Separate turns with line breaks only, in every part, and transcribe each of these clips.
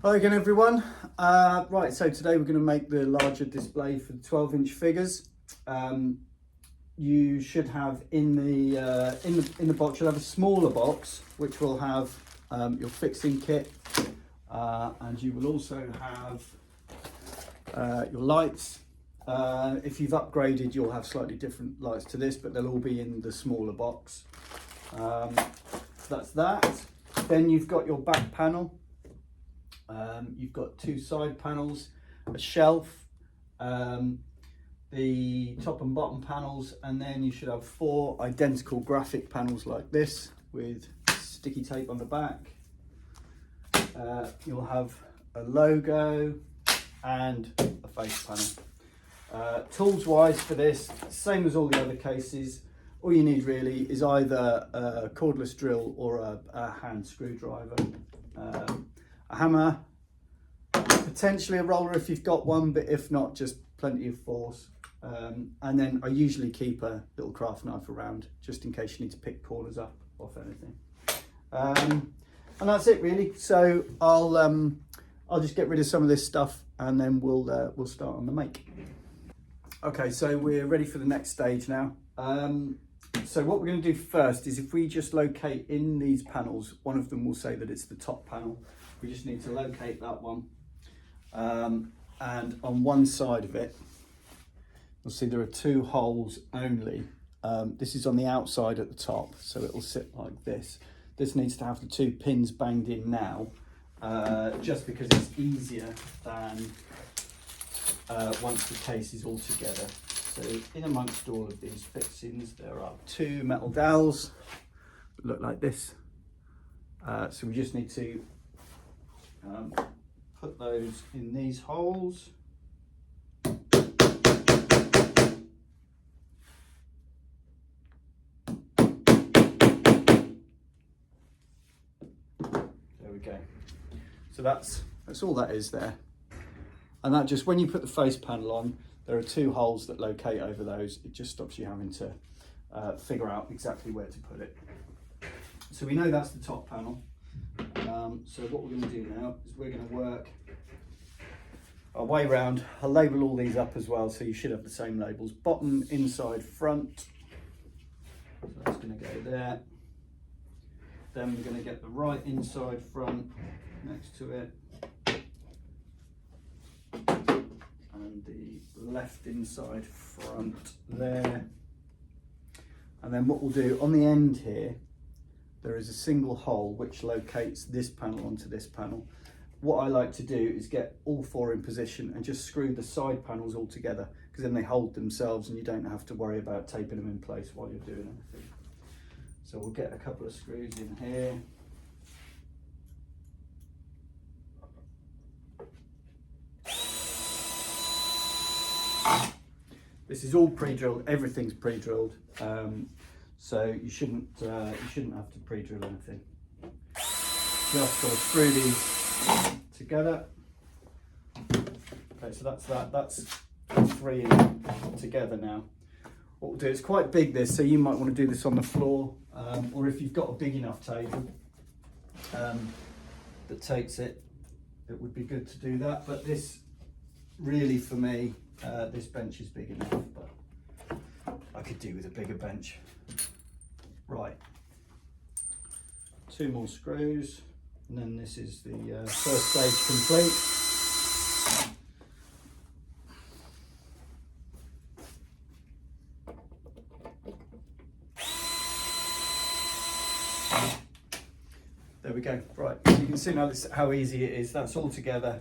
Hi again everyone. Right, so today we're going to make the larger display for the 12-inch figures. You should have in the box, you'll have a smaller box which will have your fixing kit, and you will also have your lights. If you've upgraded, you'll have slightly different lights to this, but they'll all be in the smaller box. So that's that. Then you've got your back panel. You've got two side panels, a shelf, the top and bottom panels, and then you should have four identical graphic panels like this with sticky tape on the back. You'll have a logo and a face panel. Tools wise for this, same as all the other cases, all you need really is either a cordless drill or a hand screwdriver. A hammer, potentially a roller if you've got one, but if not, just plenty of force. And then I usually keep a little craft knife around just in case you need to pick corners up off anything. And that's it really. So I'll just get rid of some of this stuff and then we'll start on the make. Okay, so we're ready for the next stage now. So what we're going to do first is if we just locate in these panels, one of them will say that it's the top panel. We just need to locate that one. And on one side of it, you'll see there are two holes only. This is on the outside at the top, so it will sit like this. This needs to have the two pins banged in now, just because it's easier than once the case is all together. So in amongst all of these fixings, there are two metal dowels that look like this. So we just need to put those in these holes. There we go. So that's all that is there. And that just, when you put the face panel on, there are two holes that locate over those. It just stops you having to figure out exactly where to put it. So we know that's the top panel. So what we're going to do now is we're going to work our way round. I'll label all these up as well, so you should have the same labels. Bottom, inside, front. So that's going to go there. Then we're going to get the right inside front next to it. And the left inside front there. And then what we'll do on the end here, there is a single hole which locates this panel onto this panel. What I like to do is get all four in position and just screw the side panels all together, because then they hold themselves and you don't have to worry about taping them in place while you're doing anything. So we'll get a couple of screws in here. This is all pre-drilled, everything's pre-drilled. So you shouldn't have to pre-drill anything. Just got to screw these together. Okay, so that's three in together now. What we'll do, it's quite big this, so you might want to do this on the floor, or if you've got a big enough table that takes it, it would be good to do that. But this, really for me, this bench is big enough, but I could do with a bigger bench. Right, two more screws, and then this is the first stage complete. There we go. Right, so you can see now how easy it is. That's all together.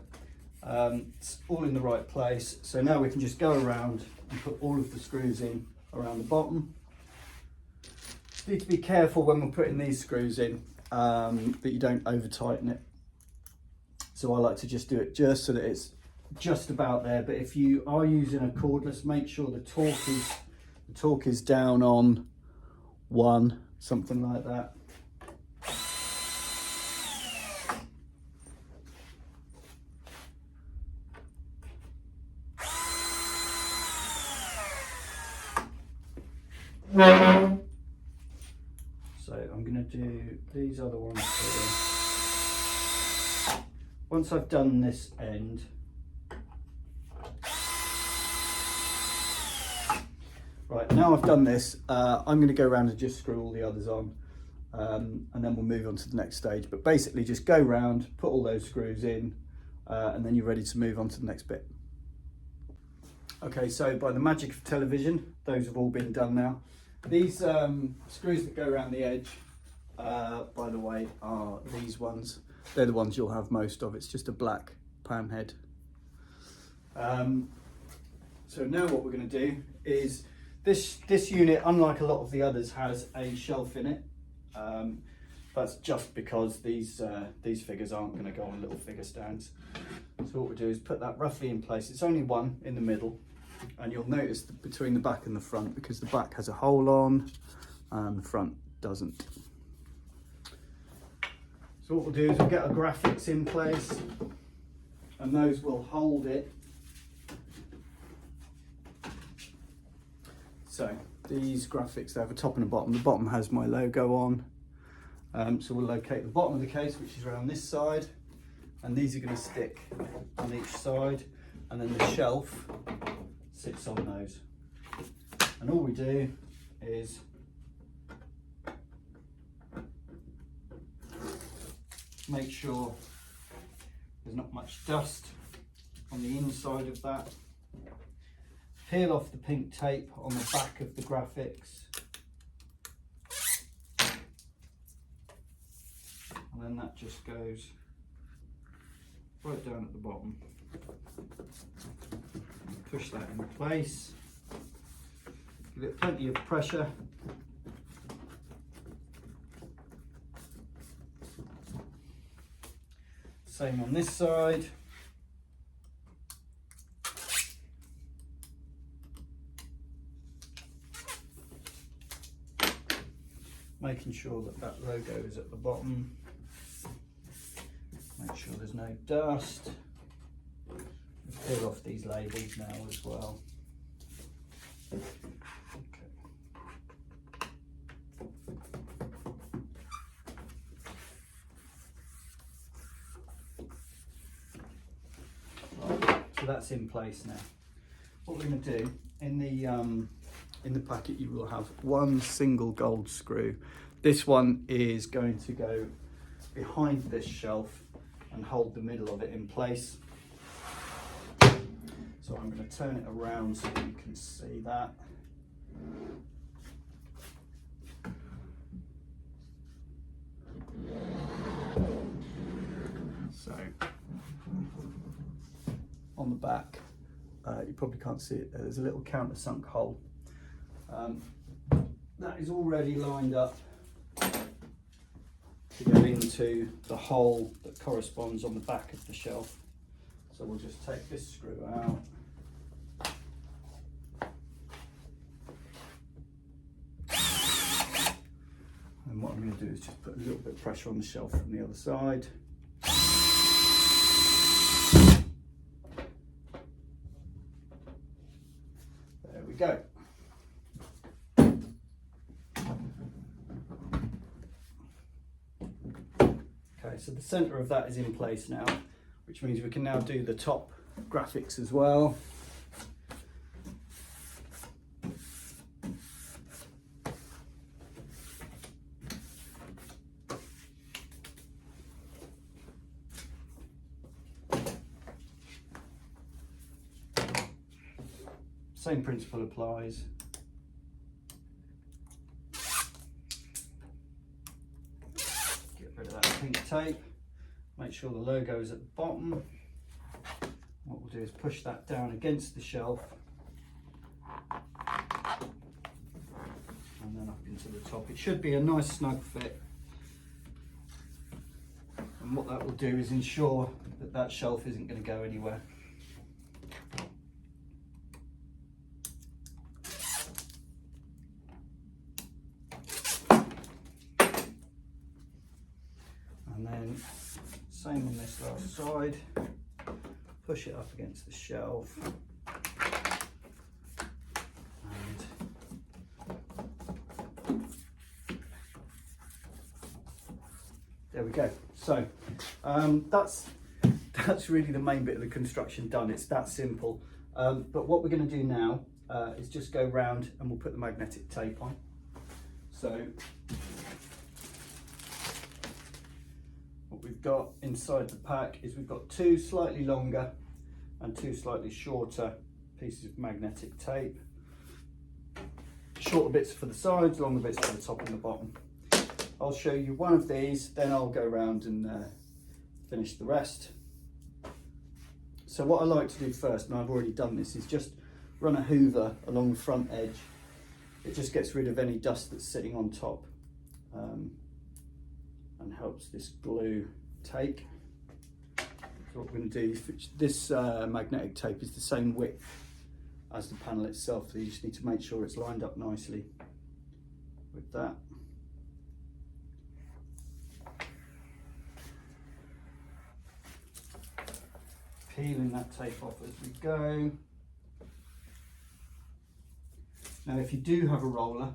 It's all in the right place. So now we can just go around and put all of the screws in around the bottom. Need to be careful when we're putting these screws in that you don't over tighten it. So I like to just do it just so that it's just about there. But if you are using a cordless, make sure the torque is down on 1, something like that. So I'm going to do these other ones here. once I've done this end, right, now I've done this, I'm going to go around and just screw all the others on, and then we'll move on to the next stage. But basically just go round, put all those screws in, and then you're ready to move on to the next bit. Okay, so by the magic of television, those have all been done now. These screws that go around the edge, by the way, are these ones. They're the ones you'll have most of. It's just a black pan head. So now what we're going to do is, this unit, unlike a lot of the others, has a shelf in it. That's just because these figures aren't going to go on little figure stands. So what we'll do is put that roughly in place. It's only one in the middle, and you'll notice between the back and the front, because the back has a hole on and the front doesn't. So what we'll do is we'll get our graphics in place, and those will hold it. So these graphics, they have a top and a bottom. The bottom has my logo on. So we'll locate the bottom of the case, which is around this side, and these are going to stick on each side, and then the shelf sits on those. And all we do is make sure there's not much dust on the inside of that. Peel off the pink tape on the back of the graphics, and then that just goes right down at the bottom. Push that in place, give it plenty of pressure. Same on this side. Making sure that that logo is at the bottom. Make sure there's no dust. Peel off these labels now as well. Okay. Right, so that's in place now. What we're going to do, in the packet you will have one single gold screw. This one is going to go behind this shelf and hold the middle of it in place. So I'm going to turn it around so you can see that. So on the back, you probably can't see it there, there's a little countersunk hole. That is already lined up to go into the hole that corresponds on the back of the shelf. So we'll just take this screw out. And what I'm going to do is just put a little bit of pressure on the shelf from the other side. There we go. Okay, so the centre of that is in place now, which means we can now do the top graphics as well. Same principle applies. Get rid of that pink tape. Make sure the logo is at the bottom. What we'll do is push that down against the shelf and then up into the top. It should be a nice snug fit. And what that will do is ensure that that shelf isn't going to go anywhere. And then same on this last side, push it up against the shelf, and there we go. So that's that's really the main bit of the construction done. It's that simple. But what we're going to do now is just go round and we'll put the magnetic tape on. So what we've got inside the pack is we've got 2 slightly longer and 2 slightly shorter pieces of magnetic tape. Shorter bits for the sides, longer bits for the top and the bottom. I'll show you one of these, then I'll go around and finish the rest. So what I like to do first, and I've already done this, is just run a hoover along the front edge. It just gets rid of any dust that's sitting on top and helps this glue take. So what we're going to do, this magnetic tape is the same width as the panel itself, so you just need to make sure it's lined up nicely with that. Peeling that tape off as we go. Now if you do have a roller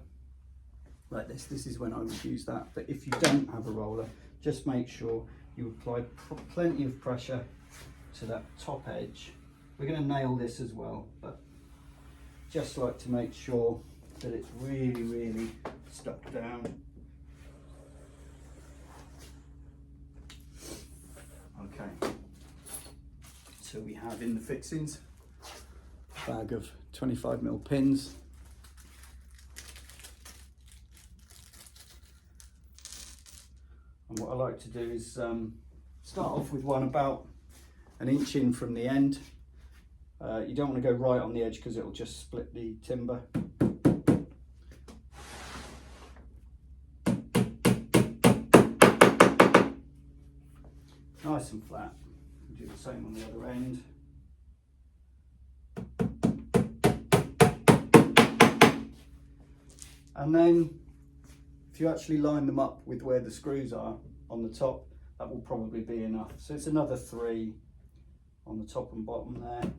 like this is when I would use that, but if you don't have a roller, just make sure you apply plenty of pressure to that top edge. We're going to nail this as well, but just like to make sure that it's really stuck down. Okay, so we have in the fixings a bag of 25mm pins. And what I like to do is start off with one about 1 inch in from the end. You don't want to go right on the edge because it'll just split the timber. Nice and flat. Do the same on the other end. And then if you actually line them up with where the screws are on the top, that will probably be enough. So it's another 3 on the top and bottom there.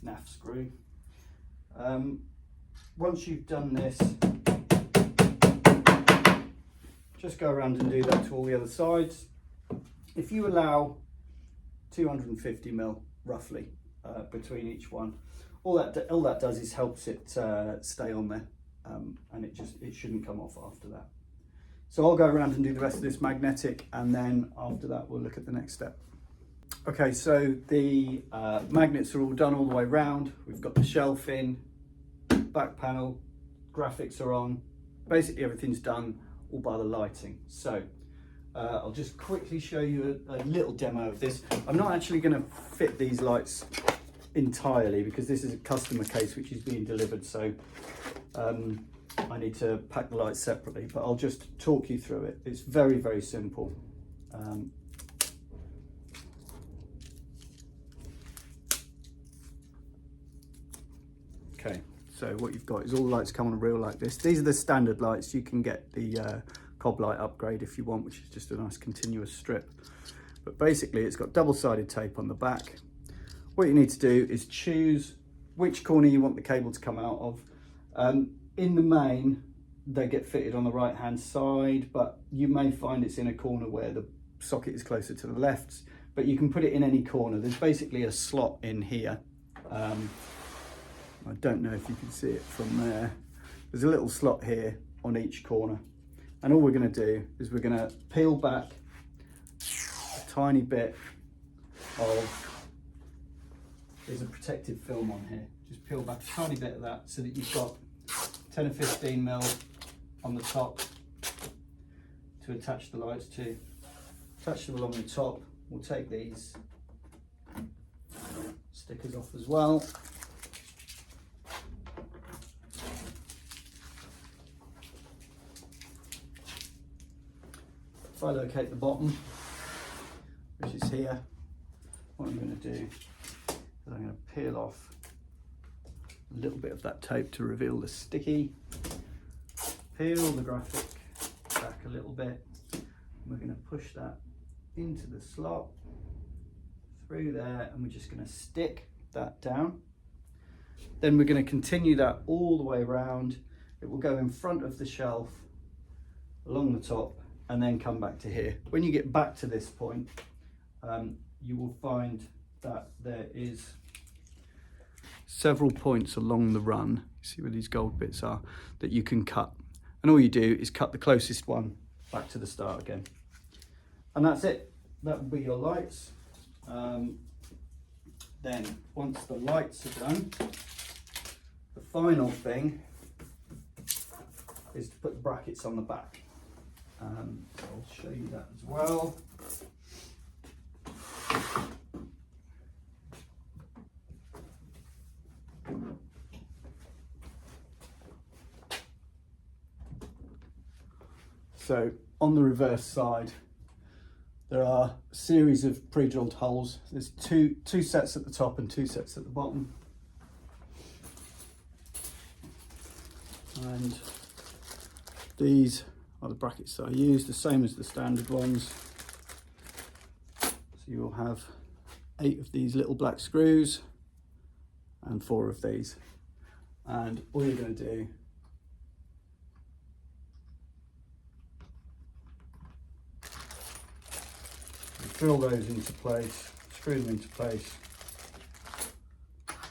NAF screw. Once you've done this, just go around and do that to all the other sides. If you allow 250mm roughly between each one, all that does is helps it stay on there, and it shouldn't come off after that. So I'll go around and do the rest of this magnetic, and then after that we'll look at the next step. Okay, so the magnets are all done all the way round. We've got the shelf in, back panel, graphics are on. Basically everything's done, all by the lighting. So I'll just quickly show you a little demo of this. I'm not actually going to fit these lights entirely because this is a customer case which is being delivered, so I need to pack the lights separately, but I'll just talk you through it. It's very simple. Okay, so what you've got is all the lights come on a reel like this. These are the standard lights. You can get the cob light upgrade if you want, which is just a nice continuous strip. But basically it's got double-sided tape on the back. What you need to do is choose which corner you want the cable to come out of. In the main, they get fitted on the right-hand side, but you may find it's in a corner where the socket is closer to the left, but you can put it in any corner. There's basically a slot in here. I don't know if you can see it from there. There's a little slot here on each corner. And all we're going to do is we're going to peel back a tiny bit of, there's a protective film on here. Just peel back a tiny bit of that so that you've got 10 or 15mm on the top to attach the lights to. Attach them along the top. We'll take these stickers off as well. If I locate the bottom, which is here, what I'm going to do is I'm going to peel off a little bit of that tape to reveal the sticky, peel the graphic back a little bit, and we're going to push that into the slot, through there, and we're just going to stick that down. Then we're going to continue that all the way around. It will go in front of the shelf, along the top, and then come back to here. When you get back to this point, you will find that there is several points along the run, see where these gold bits are, that you can cut. And all you do is cut the closest one back to the start again. And that's it. That will be your lights. Then once the lights are done, the final thing is to put the brackets on the back. So I'll show you that as well. So on the reverse side, there are a series of pre-drilled holes. There's two sets at the top and 2 sets at the bottom. And these are the brackets that I use, the same as the standard ones. So you will have 8 of these little black screws and 4 of these. And all you're going to do is drill those into place, screw them into place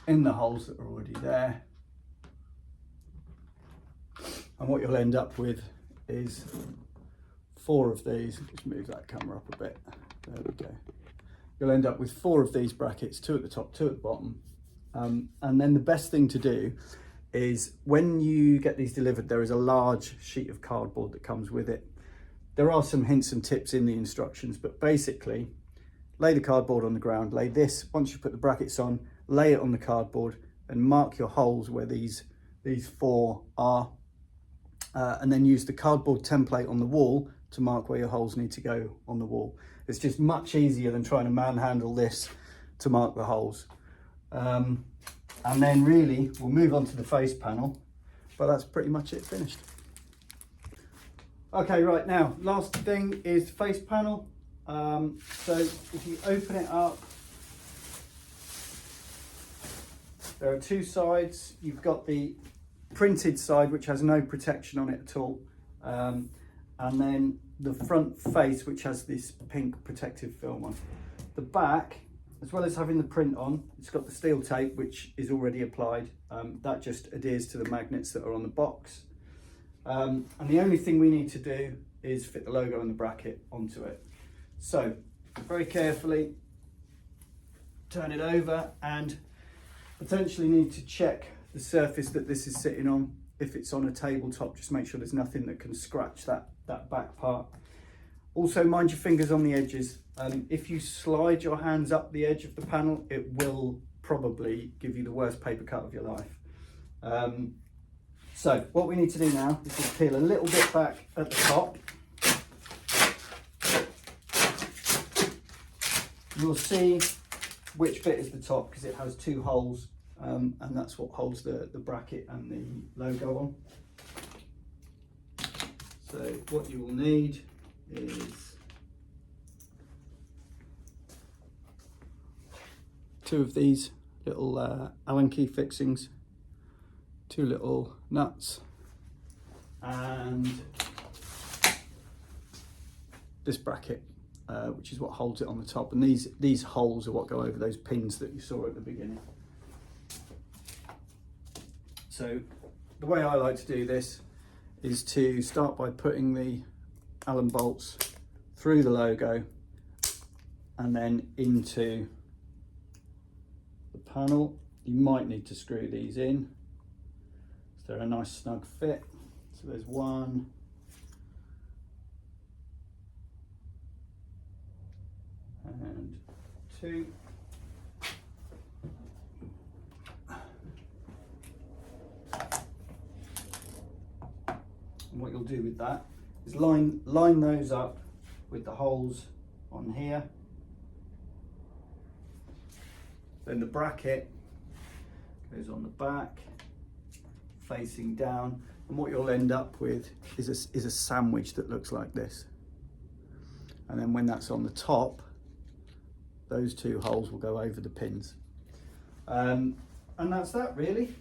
in the holes that are already there. And what you'll end up with is 4 of these. Just move that camera up a bit. There we go. You'll end up with 4 of these brackets, 2 at the top, 2 at the bottom. And then the best thing to do is when you get these delivered, there is a large sheet of cardboard that comes with it. There are some hints and tips in the instructions, but basically lay the cardboard on the ground, lay this, once you put the brackets on, lay it on the cardboard and mark your holes where these 4 are. And then use the cardboard template on the wall to mark where your holes need to go on the wall. It's just much easier than trying to manhandle this to mark the holes. And then really we'll move on to the face panel, but that's pretty much it finished. Okay, right, now last thing is the face panel. So if you open it up, there are 2 sides. You've got the printed side, which has no protection on it at all, and then the front face, which has this pink protective film on. The back, as well as having the print on, it's got the steel tape which is already applied. That just adheres to the magnets that are on the box, and the only thing we need to do is fit the logo and the bracket onto it. So very carefully turn it over, and potentially need to check the surface that this is sitting on. If it's on a tabletop, just make sure there's nothing that can scratch that back part. Also mind your fingers on the edges. If you slide your hands up the edge of the panel, it will probably give you the worst paper cut of your life. So what we need to do now is just peel a little bit back at the top. You'll see which bit is the top because it has 2 holes. And that's what holds the bracket and the logo on. So what you will need is 2 of these little Allen key fixings, 2 little nuts, and this bracket, which is what holds it on the top. And these holes are what go over those pins that you saw at the beginning. So the way I like to do this is to start by putting the Allen bolts through the logo and then into the panel. You might need to screw these in so they're a nice snug fit. So there's 1, and 2. And what you'll do with that is line those up with the holes on here. Then the bracket goes on the back, facing down, and what you'll end up with is a sandwich that looks like this. and then when that's on the top, those 2 holes will go over the pins. And that's that really.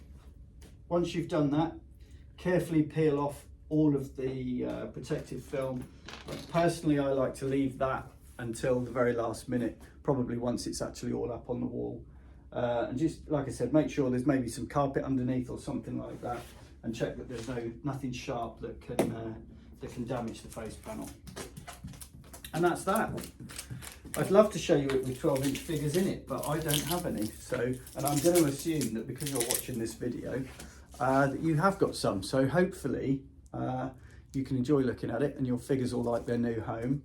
Once you've done that, carefully peel off all of the protective film. Personally, I like to leave that until the very last minute, probably once it's actually all up on the wall. And just like I said, make sure there's maybe some carpet underneath or something like that, and check that there's nothing sharp that can damage the face panel. And that's that. I'd love to show you it with 12-inch figures in it, but I don't have any. So, and I'm going to assume that because you're watching this video, that you have got some. So hopefully you can enjoy looking at it and your figures will like their new home.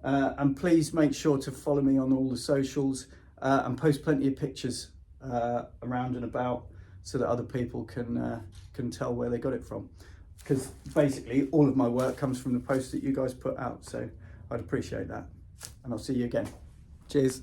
And please make sure to follow me on all the socials and post plenty of pictures around and about, so that other people can tell where they got it from. Because basically all of my work comes from the posts that you guys put out. So I'd appreciate that. And I'll see you again. Cheers.